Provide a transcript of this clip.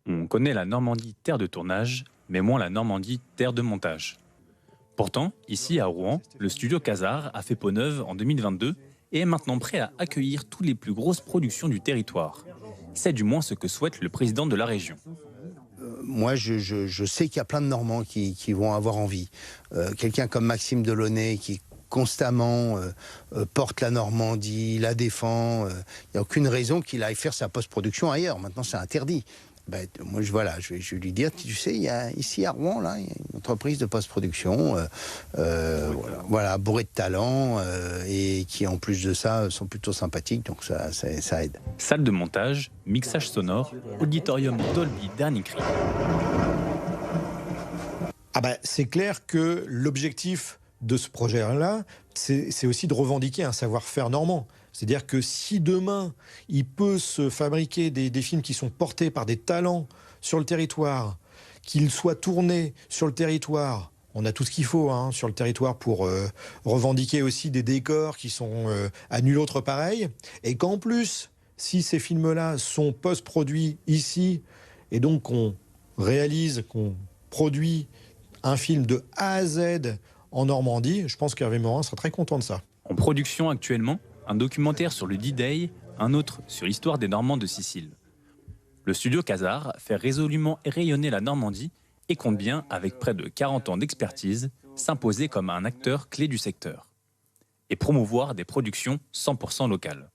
On connaît la Normandie terre de tournage, mais moins la Normandie terre de montage. Pourtant, ici à Rouen, le studio Casar a fait peau neuve en 2022 et est maintenant prêt à accueillir toutes les plus grosses productions du territoire. C'est du moins ce que souhaite le président de la région. Moi, je sais qu'il y a plein de Normands qui vont avoir envie. Quelqu'un comme Maxime Delaunay qui constamment porte la Normandie, la défend. Il n'y a aucune raison qu'il aille faire sa post-production ailleurs. Maintenant, c'est interdit. Ben, moi, je vais lui dire, tu sais, il y a, ici à Rouen, là, il y a une entreprise de post-production, voilà, bourrée de talent, et qui, en plus de ça, sont plutôt sympathiques, donc ça aide. Salle de montage, mixage sonore, auditorium Dolby dernier cri. Ah bah, c'est clair que l'objectif de ce projet-là, c'est aussi de revendiquer un savoir-faire normand. C'est-à-dire que si demain, il peut se fabriquer des films qui sont portés par des talents sur le territoire, qu'ils soient tournés sur le territoire, on a tout ce qu'il faut sur le territoire pour revendiquer aussi des décors qui sont à nul autre pareil, et qu'en plus, si ces films-là sont post-produits ici, et donc qu'on réalise, qu'on produit un film de A à Z en Normandie, je pense qu'Hervé Morin sera très content de ça. En production actuellement, un documentaire sur le D-Day, un autre sur l'histoire des Normands de Sicile. Le studio Casar fait résolument rayonner la Normandie et compte bien, avec près de 40 ans d'expertise, s'imposer comme un acteur clé du secteur. Et promouvoir des productions 100% locales.